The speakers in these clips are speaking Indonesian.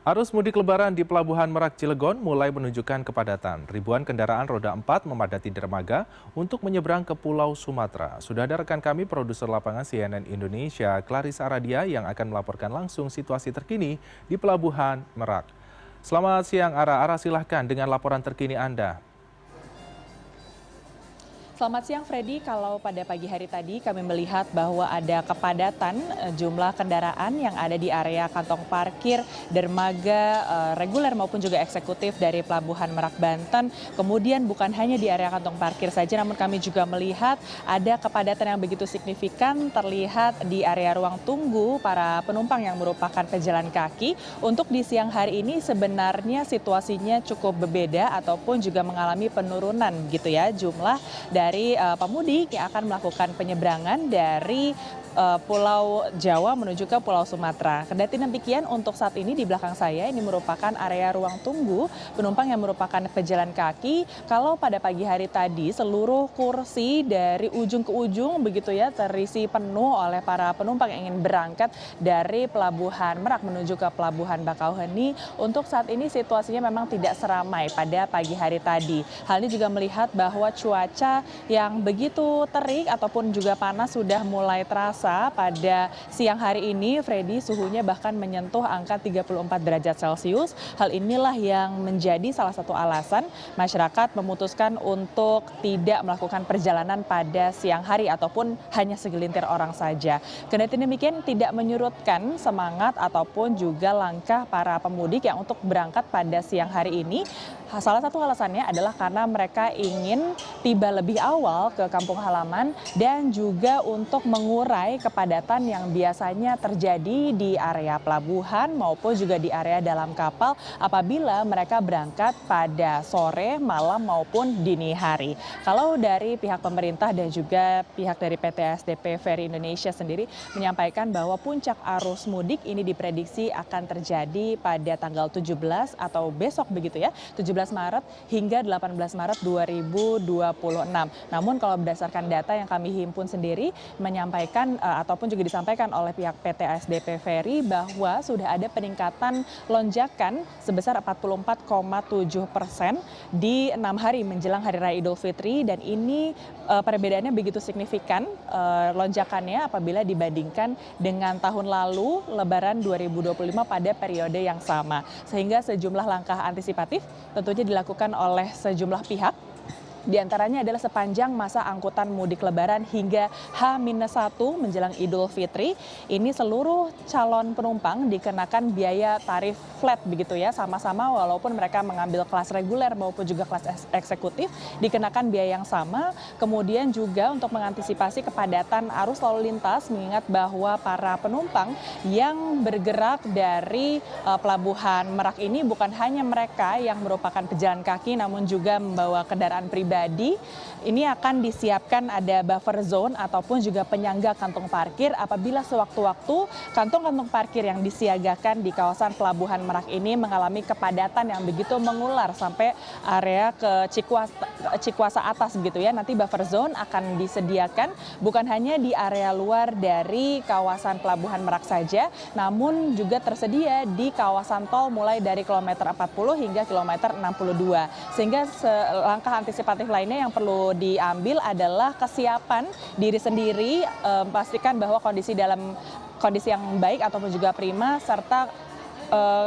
Arus mudik lebaran di Pelabuhan Merak Cilegon mulai menunjukkan kepadatan. Ribuan kendaraan roda 4 memadati dermaga untuk menyeberang ke Pulau Sumatera. Sudah ada rekan kami, produser lapangan CNN Indonesia, Clarissa Aradia, yang akan melaporkan langsung situasi terkini di Pelabuhan Merak. Selamat siang, Ara. Silahkan dengan laporan terkini Anda. Selamat siang Freddy, kalau pada pagi hari tadi kami melihat bahwa ada kepadatan jumlah kendaraan yang ada di area kantong parkir dermaga reguler maupun juga eksekutif dari Pelabuhan Merak Banten. Kemudian bukan hanya di area kantong parkir saja, namun kami juga melihat ada kepadatan yang begitu signifikan terlihat di area ruang tunggu para penumpang yang merupakan pejalan kaki. Untuk di siang hari ini sebenarnya situasinya cukup berbeda ataupun juga mengalami penurunan gitu ya jumlah dari pemudik yang akan melakukan penyeberangan dari Pulau Jawa menuju ke Pulau Sumatera. Kendati demikian, untuk saat ini di belakang saya ini merupakan area ruang tunggu penumpang yang merupakan pejalan kaki. Kalau pada pagi hari tadi seluruh kursi dari ujung ke ujung begitu ya terisi penuh oleh para penumpang yang ingin berangkat dari Pelabuhan Merak menuju ke Pelabuhan Bakauheni. Untuk saat ini situasinya memang tidak seramai pada pagi hari tadi. Hal ini juga melihat bahwa cuaca yang begitu terik ataupun juga panas sudah mulai terasa pada siang hari ini. Freddy, suhunya bahkan menyentuh angka 34 derajat Celcius. Hal inilah yang menjadi salah satu alasan masyarakat memutuskan untuk tidak melakukan perjalanan pada siang hari ataupun hanya segelintir orang saja. Kendati demikian tidak menyurutkan semangat ataupun juga langkah para pemudik yang untuk berangkat pada siang hari ini. Salah satu alasannya adalah karena mereka ingin tiba lebih awal ke kampung halaman dan juga untuk mengurai kepadatan yang biasanya terjadi di area pelabuhan maupun juga di area dalam kapal apabila mereka berangkat pada sore, malam maupun dini hari. Kalau dari pihak pemerintah dan juga pihak dari PT SDP Ferry Indonesia sendiri menyampaikan bahwa puncak arus mudik ini diprediksi akan terjadi pada tanggal 17 atau besok begitu ya, 17 Maret hingga 18 Maret 2026. Namun kalau berdasarkan data yang kami himpun sendiri menyampaikan ataupun juga disampaikan oleh pihak PT SDP Ferry bahwa sudah ada peningkatan lonjakan sebesar 44,7% di 6 hari menjelang Hari Raya Idul Fitri, dan ini perbedaannya begitu signifikan lonjakannya apabila dibandingkan dengan tahun lalu Lebaran 2025 pada periode yang sama. Sehingga sejumlah langkah antisipatif tentunya dilakukan oleh sejumlah pihak. Di antaranya adalah sepanjang masa angkutan mudik lebaran hingga H-1 menjelang Idul Fitri. Ini seluruh calon penumpang dikenakan biaya tarif flat begitu ya, sama-sama walaupun mereka mengambil kelas reguler maupun juga kelas eksekutif dikenakan biaya yang sama. Kemudian juga untuk mengantisipasi kepadatan arus lalu lintas mengingat bahwa para penumpang yang bergerak dari Pelabuhan Merak ini bukan hanya mereka yang merupakan pejalan kaki namun juga membawa kendaraan pribadi. Ini akan disiapkan ada buffer zone ataupun juga penyangga kantong parkir apabila sewaktu-waktu kantong-kantong parkir yang disiagakan di kawasan Pelabuhan Merak ini mengalami kepadatan yang begitu mengular sampai area ke Cikuasa atas begitu ya. Nanti buffer zone akan disediakan bukan hanya di area luar dari kawasan Pelabuhan Merak saja, namun juga tersedia di kawasan tol mulai dari kilometer 40 hingga kilometer 62. Sehingga langkah antisipatif lainnya yang perlu diambil adalah kesiapan diri sendiri, pastikan bahwa kondisi dalam kondisi yang baik ataupun juga prima, serta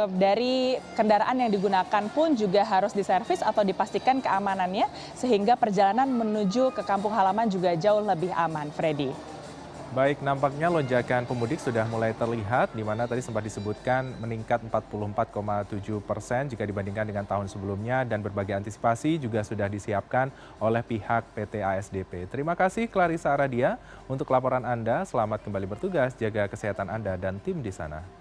dari kendaraan yang digunakan pun juga harus diservis atau dipastikan keamanannya sehingga perjalanan menuju ke kampung halaman juga jauh lebih aman, Freddy. Baik, nampaknya lonjakan pemudik sudah mulai terlihat, di mana tadi sempat disebutkan meningkat 44,7% jika dibandingkan dengan tahun sebelumnya, dan berbagai antisipasi juga sudah disiapkan oleh pihak PT ASDP. Terima kasih Clarissa Aradia untuk laporan Anda. Selamat kembali bertugas, jaga kesehatan Anda dan tim di sana.